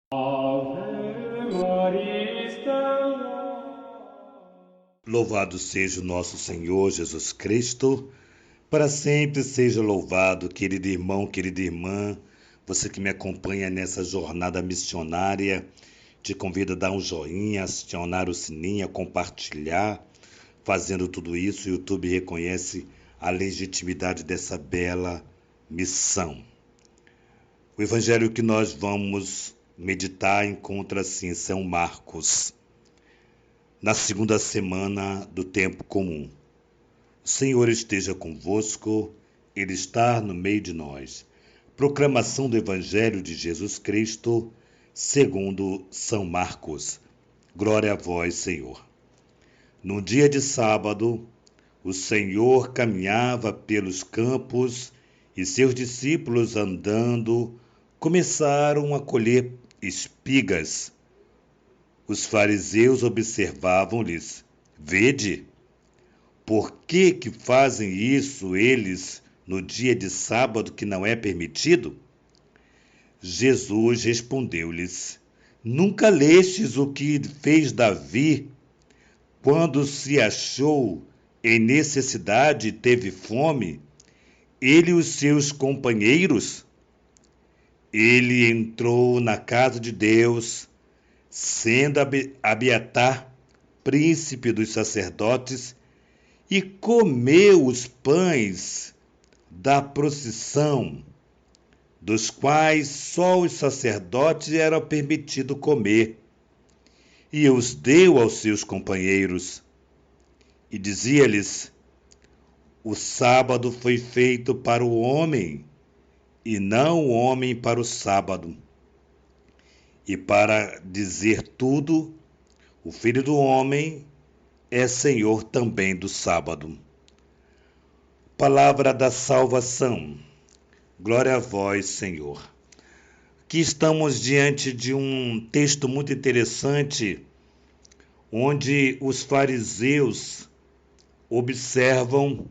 Ave Maria Stella. Louvado seja o nosso Senhor Jesus Cristo, para sempre seja louvado, querido irmão, querida irmã, você que me acompanha nessa jornada missionária, te convido a dar um joinha, acionar o sininho, a compartilhar. Fazendo tudo isso, o YouTube reconhece a legitimidade dessa bela missão. O evangelho que nós vamos meditar encontra-se em São Marcos, na segunda semana do tempo comum. O Senhor esteja convosco, Ele está no meio de nós. Proclamação do Evangelho de Jesus Cristo, segundo São Marcos. Glória a vós, Senhor. No dia de sábado, o Senhor caminhava pelos campos e seus discípulos, andando, começaram a colher espigas. Os fariseus observavam-lhes: Vede, por que fazem isso eles no dia de sábado que não é permitido? Jesus respondeu-lhes: Nunca lestes o que fez Davi quando se achou em necessidade e teve fome, ele e os seus companheiros? Ele entrou na casa de Deus, sendo Abiatar príncipe dos sacerdotes, e comeu os pães da procissão, dos quais só os sacerdotes era permitido comer, e os deu aos seus companheiros. E dizia-lhes: O sábado foi feito para o homem, e não o homem para o sábado. E para dizer tudo, o Filho do Homem é Senhor também do sábado. Palavra da salvação. Glória a vós, Senhor. Aqui estamos diante de um texto muito interessante, onde os fariseus observam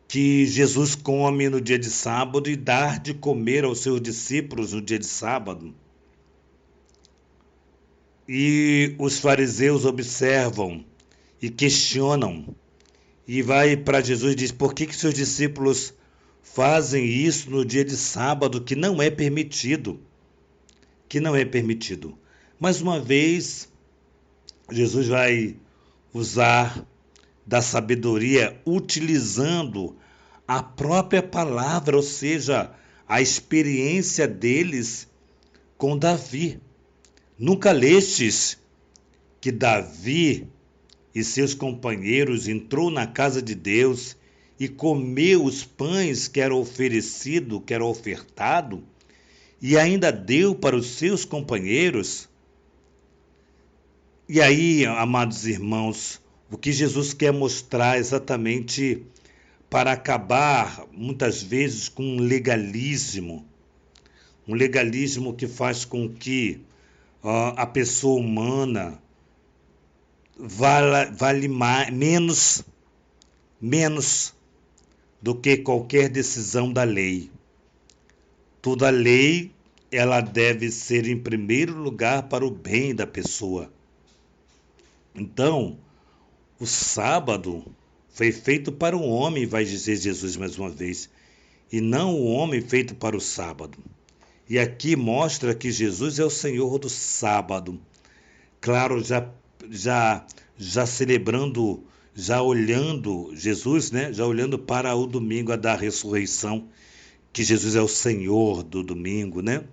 que Jesus come no dia de sábado e dá de comer aos seus discípulos no dia de sábado. E os fariseus observam e questionam, e vai para Jesus e diz: por que seus discípulos fazem isso no dia de sábado, que não é permitido? Que não é permitido. Mais uma vez, Jesus vai usar da sabedoria, utilizando a própria palavra, ou seja, a experiência deles com Davi. Nunca lestes que Davi e seus companheiros entrou na casa de Deus e comeu os pães que era oferecido, que era ofertado, e ainda deu para os seus companheiros? E aí, amados irmãos, o que Jesus quer mostrar exatamente para acabar, muitas vezes, com um legalismo que faz com que a pessoa humana vale menos do que qualquer decisão da lei. Toda lei, ela deve ser em primeiro lugar para o bem da pessoa. Então, o sábado foi feito para o homem, vai dizer Jesus mais uma vez, e não o homem feito para o sábado. E aqui mostra que Jesus é o Senhor do sábado. Claro, já celebrando, já olhando Jesus, né? Já olhando para o domingo da ressurreição, que Jesus é o Senhor do domingo, né?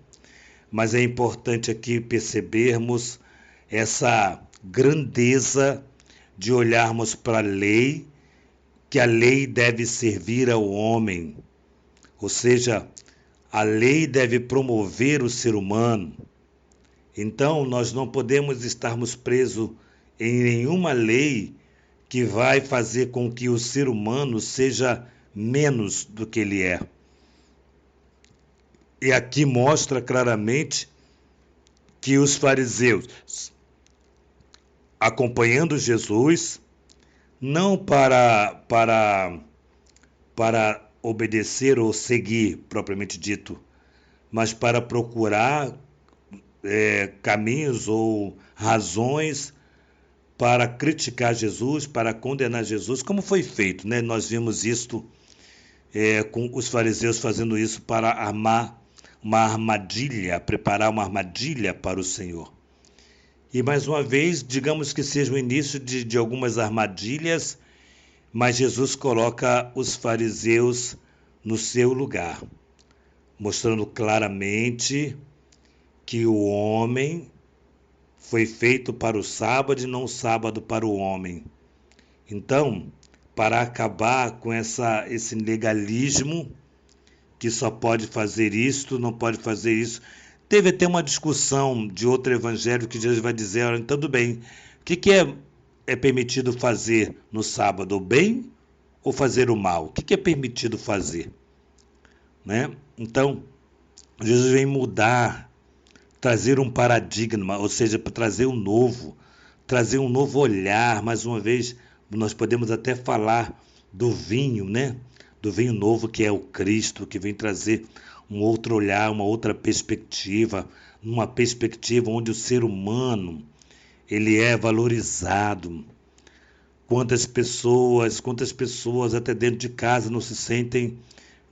Mas é importante aqui percebermos essa grandeza de olharmos para a lei, que a lei deve servir ao homem, ou seja, a lei deve promover o ser humano. Então, nós não podemos estarmos presos em nenhuma lei que vai fazer com que o ser humano seja menos do que ele é. E aqui mostra claramente que os fariseus, acompanhando Jesus, não para obedecer ou seguir, propriamente dito, mas para procurar caminhos ou razões para criticar Jesus, para condenar Jesus, como foi feito, né? Nós vimos isto com os fariseus fazendo isso para armar uma armadilha, preparar uma armadilha para o Senhor. E mais uma vez, digamos que seja o início de algumas armadilhas, mas Jesus coloca os fariseus no seu lugar, mostrando claramente que o homem foi feito para o sábado e não o sábado para o homem. Então, para acabar com esse legalismo, que só pode fazer isto, não pode fazer isso, teve até uma discussão de outro evangelho que Jesus vai dizer, olha, tudo bem, o que é permitido fazer no sábado, o bem ou fazer o mal? O que é permitido fazer? Né? Então, Jesus vem mudar, trazer um paradigma, ou seja, para trazer um novo olhar. Mais uma vez, nós podemos até falar do vinho, né? Do vinho novo que é o Cristo, que vem trazer um outro olhar, uma outra perspectiva, uma perspectiva onde o ser humano ele é valorizado. Quantas pessoas até dentro de casa não se sentem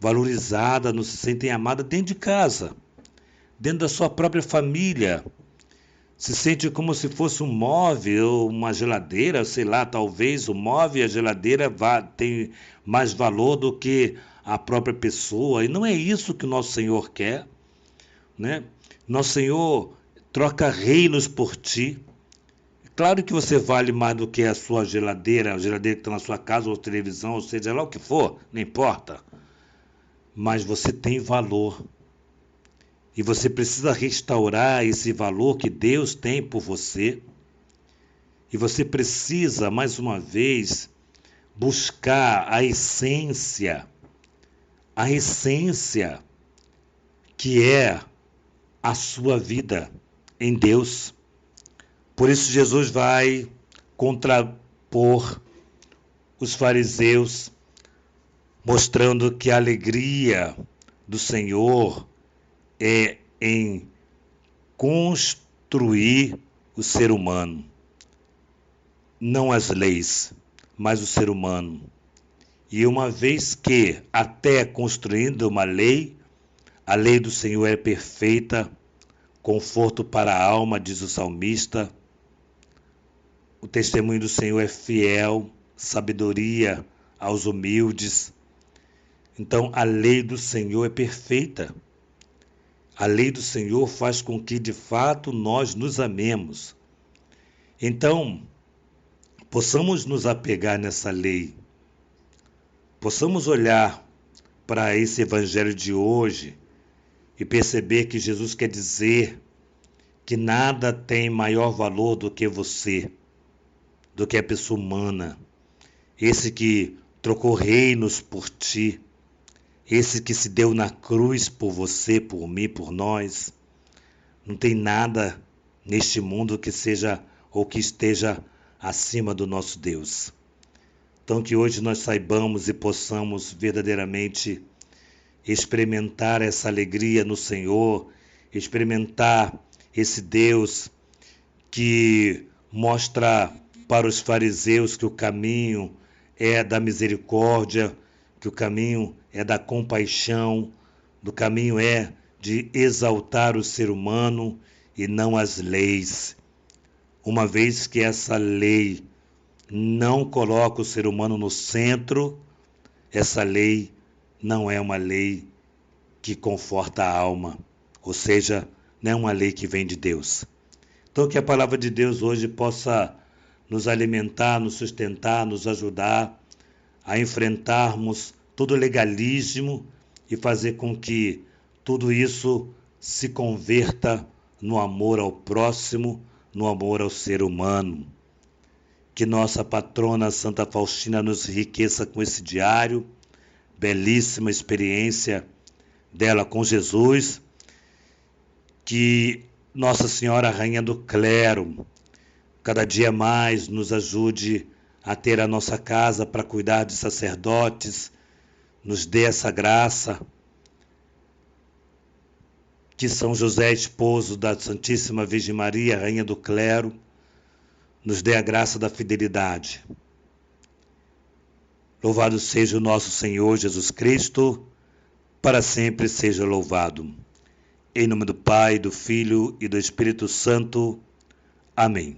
valorizadas, não se sentem amadas dentro de casa, dentro da sua própria família. Se sente como se fosse um móvel, uma geladeira, sei lá, talvez o móvel e a geladeira tem mais valor do que a própria pessoa. E não é isso que o nosso Senhor quer, né? Nosso Senhor troca reinos por ti. Claro que você vale mais do que a sua geladeira, a geladeira que está na sua casa, ou televisão, ou seja lá o que for, não importa. Mas você tem valor. E você precisa restaurar esse valor que Deus tem por você. E você precisa, mais uma vez, buscar a essência que é a sua vida em Deus. Por isso Jesus vai contrapor os fariseus, mostrando que a alegria do Senhor é em construir o ser humano, não as leis, mas o ser humano. E uma vez que, até construindo uma lei, a lei do Senhor é perfeita, conforto para a alma, diz o salmista, o testemunho do Senhor é fiel, sabedoria aos humildes. Então, a lei do Senhor é perfeita. A lei do Senhor faz com que, de fato, nós nos amemos. Então, possamos nos apegar nessa lei. Possamos olhar para esse evangelho de hoje e perceber que Jesus quer dizer que nada tem maior valor do que você, do que a pessoa humana. Esse que trocou reinos por ti, esse que se deu na cruz por você, por mim, por nós. Não tem nada neste mundo que seja ou que esteja acima do nosso Deus. Então que hoje nós saibamos e possamos verdadeiramente experimentar essa alegria no Senhor, experimentar esse Deus que mostra para os fariseus que o caminho é da misericórdia, que o caminho é da compaixão, do caminho é de exaltar o ser humano e não as leis. Uma vez que essa lei não coloca o ser humano no centro, essa lei não é uma lei que conforta a alma, ou seja, não é uma lei que vem de Deus. Então que a palavra de Deus hoje possa nos alimentar, nos sustentar, nos ajudar a enfrentarmos todo legalismo e fazer com que tudo isso se converta no amor ao próximo, no amor ao ser humano. Que nossa patrona Santa Faustina nos enriqueça com esse diário, belíssima experiência dela com Jesus, que Nossa Senhora Rainha do Clero cada dia mais nos ajude a ter a nossa casa para cuidar de sacerdotes, nos dê essa graça Que São José, esposo da Santíssima Virgem Maria, Rainha do Clero, nos dê a graça da fidelidade. Louvado seja o nosso Senhor Jesus Cristo, para sempre seja louvado. Em nome do Pai, do Filho e do Espírito Santo. Amém.